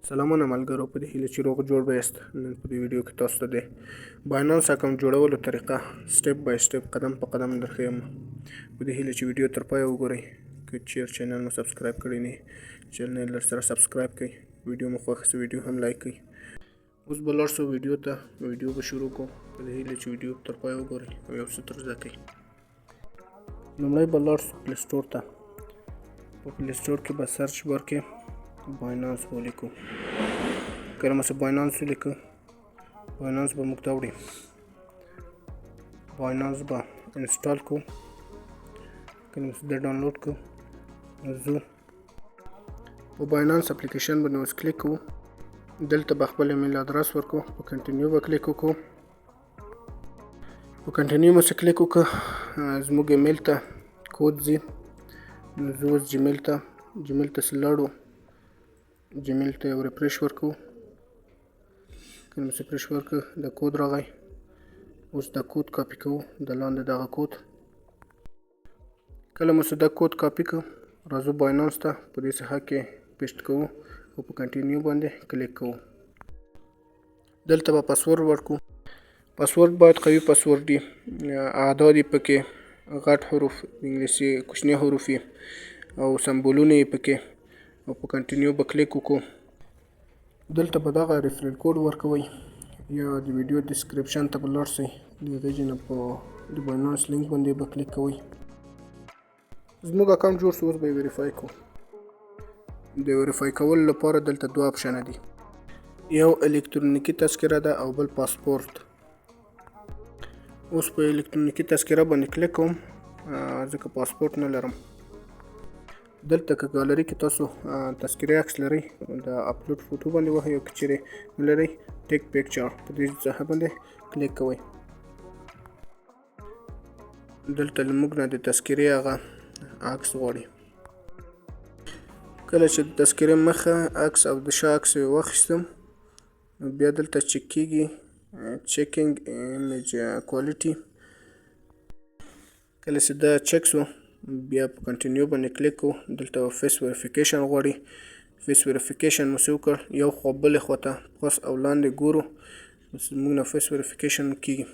سلامونه ملګرو، په دې هیله چې روغ جوړ به یاست. نن په دې ویډیو کې تاسو ته د باینانس اکاونټ جوړولو طریقه سټپ بای سټپ قدم په قدم درښیم. په دې هیله چې ویډیو تر پایه وګورئ. که چیرې چینل مو سبسکرایب کړی نه چینل سره سبسکرایب کړئ. ویډیو مو خوښ شي ویډیو هم لایک کړئ. اوس به لاړ شو ویډیو ته. ویډیو به شروع کوو. په دې هیله چې ویډیو تر پایه وګورئ او یو څه تر زده کړئ. لومړی به لاړ شو پلی سټور ته. په پلی سټور کې به سرچ بار کې باینانس ولیکو. کله مو باینانس ولیکو، باینانس به موږ ته وړي. باینانس به انسټال کو. کله مو د ډاونلوډ کو زو په باینانس اپلیکیشن باندې اوس کلیک کوو. دلته به خپل ایمیل ادرس ورکو. په کنټینیو به کلیک وکړو. په کنټینیو مو کلیک وکړو. زموږ ایمیل ته کود ځي. نو زه اوس جیمیل ته لاړو. جیمیل ته یو ریفریش ورکو. کله مو ریفریش ورکړ د کود راغی. اوس دا کود کاپی کوو د لاندې دغه کود. کله مو دا کود کاپی کړ راځو باینانس ته په دې صفحه کې پیسټ کوو او په کنټینیو باندې کلیک کوو. دلته به پاسورډ ورکو. پاسورډ باید قوي پاسورډ وي. اعداد یې پکې غټ حروف انګلیسي کوچني حروف او سمبولونه یې پکې او په کنټینیو به کلیک وکړو. دلته به دغه ریفرل کوډ ورکوئ یا د ویډیو ډسکرپشن ته به لاړ شئ. د هغې نه په د باینانس لینک باندې به کلیک کوئ. زموږ اکاونټ جوړ شو. اوس به یې ویریفای کوو. د ویریفای کولو لپاره دلته دوه اپشنه دي. یو الکترونیکي تذکره ده او بل پاسپورت. اوس په الکترونیکي تذکره باندې کلیک کوم ځکه پاسپورت نه لرم. دلته که ګالري کې تاسو تذکرې عکس لرئ د اپلوډ فوټو باندې وهئ او که چیرې نه لرئ ټیک پیکچر په دې ځای باندې کلیک کوئ. دلته له موږ نه د تذکرې هغه عکس غواړي. کله چې د تذکرې مخه عکس او د شا عکس یې واخیستم نو بیا دلته چک کیږي چیکینګ ایمیج کوالټي. کله چې دا چک شو بیا په کنټینیو باندې کلیک کوو. دلته فیس ویریفیکیشن غواړي. فیس ویریفیکیشن مو وکړ. یو خوا بلې خوا ته پاس او لاندې ګورو موږ نه فیس ویریفیکیشن کیږي.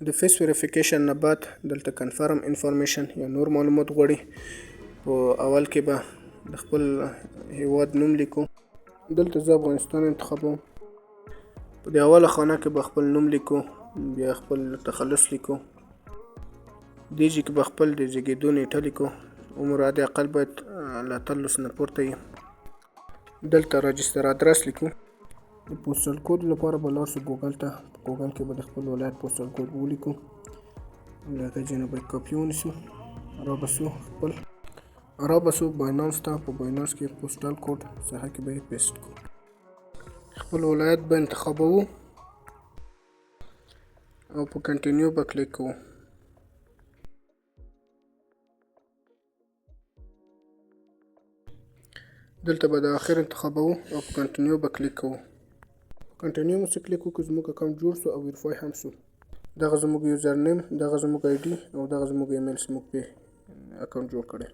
د فیس ویریفیکیشن نه بعد دلته کنفرم انفارمیشن یا نور معلومات غواړي. په اول کې به د خپل هیواد نوم لیکو. دلته زه افغانستان انتخابوم. په دې اوله خانه کې به خپل نوم لیکو. بیا خپل تخلص لیکو. دې ځای کې به خپل د زیږېدو نیټه لیکو. عمر حد اقل باید له 18 نه پورته وي. دلته راجستر ادرس لیکو. د پوسټل کوډ لپاره به لاړ شو ګوګل ته. په ګوګل کې به د خپل ولایت پوسټل کوډ ولیکو. له هغې ځای نه به یې کاپي ونیسو. رابسو باینانس ته. په باینانس کې پوسټل کوډ صفحه کې به یې پیسټ کړو. خپل ولایت به انتخابوو او په کنټینیو به کلیک کوو. دلته به د آخر انتخابوو او په کنټینیو به کلیک کوو. کنټینیو مو کلیک وکړو. زموږ اکاونټ جوړ شو او ویریفای هم شو. دغه زموږ یوزر نیم، دغه زموږ آی ډي او دغه زموږ ایمیل چې موږ پې اکاونټ جوړ کړی.